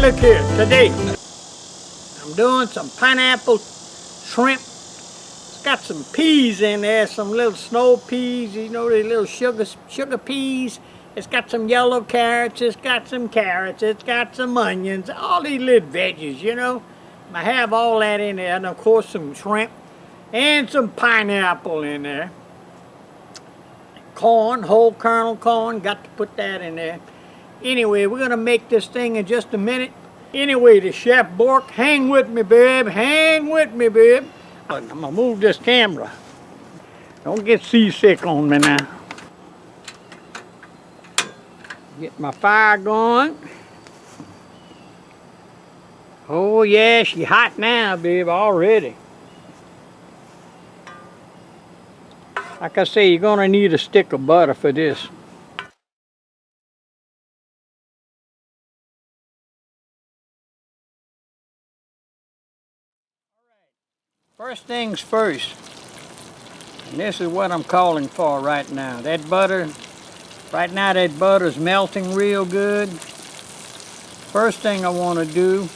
look here. Today, I'm doing some pineapple shrimp. It's got some peas in there, some little snow peas, you know, the little sugar peas. It's got some yellow carrots, it's got some carrots, it's got some onions, all these little veggies, you know. I have all that in there, and of course some shrimp and some pineapple in there. Corn, whole kernel corn, got to put that in there. Anyway, we're gonna make this thing in just a minute. Anyway, the Chef Bourque, hang with me, babe, hang with me, babe. I'm gonna move this camera. Don't get seasick on me now. Get my fire going. Oh yeah, she's hot now, babe, already. Like I say, you're gonna need a stick of butter for this. First things first, and this is what I'm calling for right now. That butter, right now that butter's melting real good. First thing I want to do,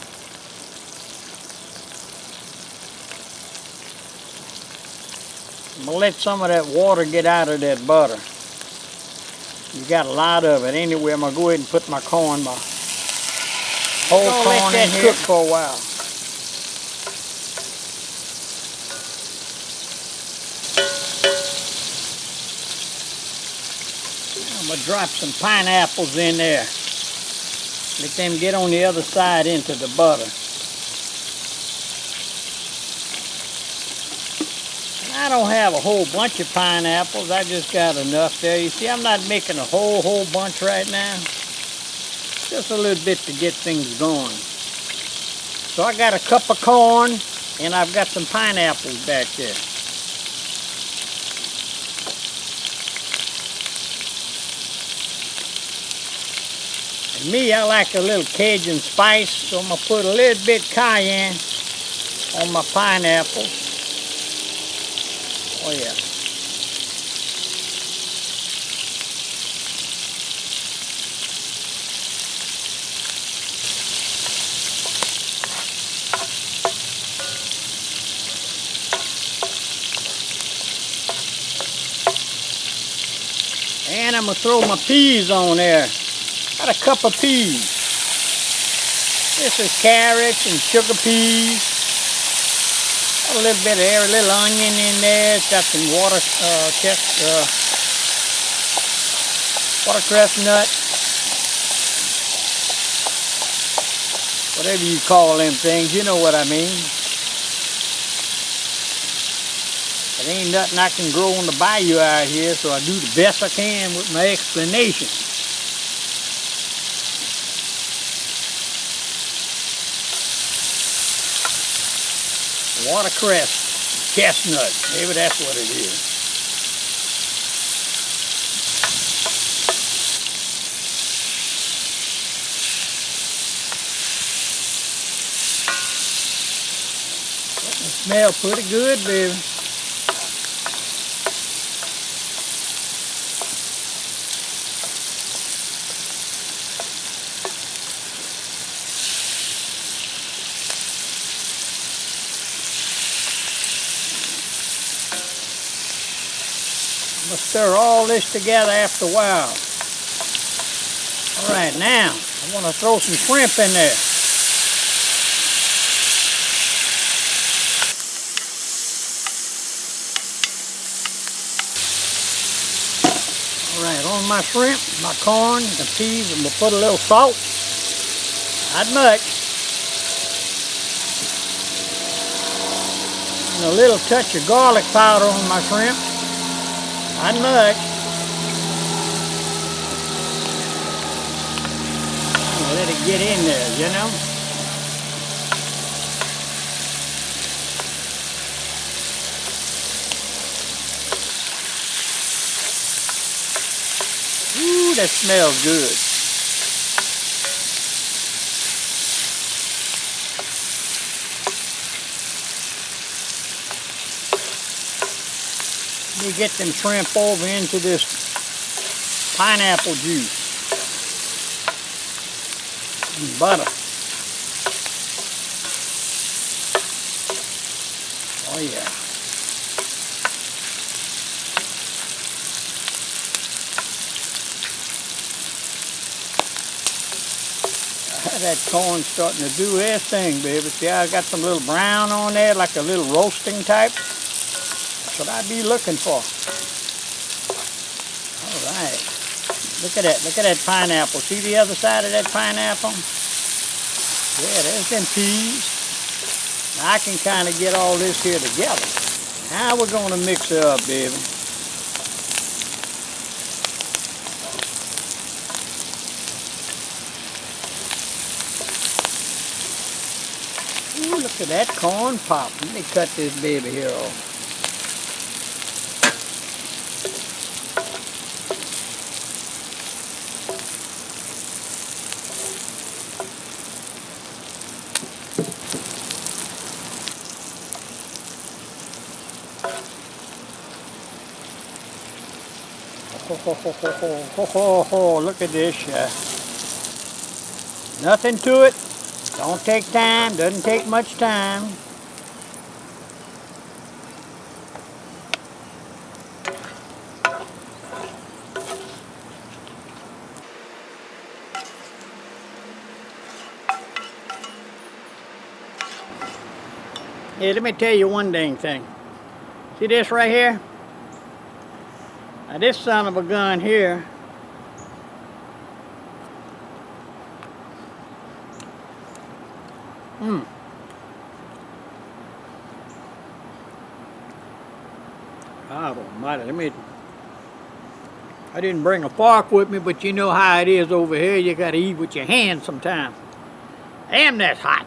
I'm going to let some of that water get out of that butter. You got a lot of it. Anyway, I'm going to go ahead and put my corn, my whole corn in here. Cook for a while. I'm going to drop some pineapples in there. Let them get on the other side into the butter. I don't have a whole bunch of pineapples. I just got enough there. You see, I'm not making a whole bunch right now. Just a little bit to get things going. So I got a cup of corn and I've got some pineapples back there. And me, I like a little Cajun spice, so I'm going to put a little bit cayenne on my pineapples. Oh yeah. And I'm going to throw my peas on there. Got a cup of peas. This is carrots and sugar peas. Got a little bit of every little onion in there. It's got some watercress nut. Whatever you call them things, you know what I mean. It ain't nothing I can grow on the bayou out here, so I do the best I can with my explanation. Watercress, chestnut, maybe that's what it is. It smells pretty good, baby. I'm going to stir all this together after a while. All right, now I want to throw some shrimp in there. All right, on my shrimp, my corn, the peas, I'm going to put a little salt. Not much. And a little touch of garlic powder on my shrimp. Not much. I'll let it get in there, you know. Ooh, that smells good. Let me get them shrimp over into this pineapple juice and butter. Oh yeah. That corn's starting to do its thing, baby. See, I got some little brown on there, like a little roasting type. That's what I'd be looking for. All right. Look at that. Look at that pineapple. See the other side of that pineapple? Yeah, there's them peas. Now I can kind of get all this here together. Now we're going to mix it up, baby. Ooh, look at that corn pop. Let me cut this baby here off. Look at this, nothing to it. Don't take time, doesn't take much time. Hey, let me tell you one dang thing. See this right here? Now this son of a gun here, God almighty, I didn't bring a fork with me, but you know how it is over here. You gotta eat with your hands sometimes. Damn, that's hot.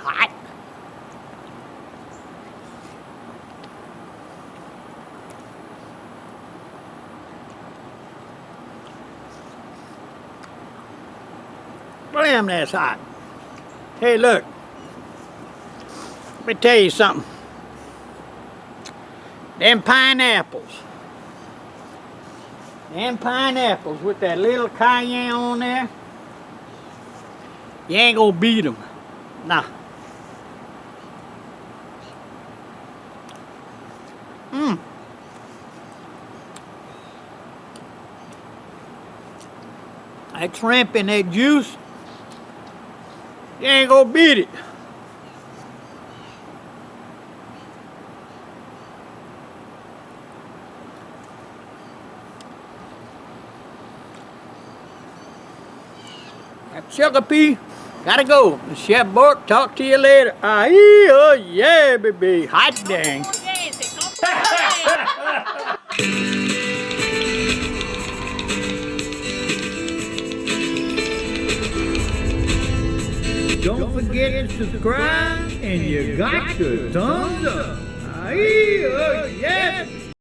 Hot. Damn, that's hot. Hey, look. Let me tell you something. Them pineapples with that little cayenne on there, you ain't gonna beat them. Nah. That shrimp and that juice, you ain't gonna beat it. That sugar pea, gotta go. Chef Bourque, talk to you later. Oh yeah, baby. Hot dang. Don't forget to subscribe, and you got the thumbs up. Oh yeah.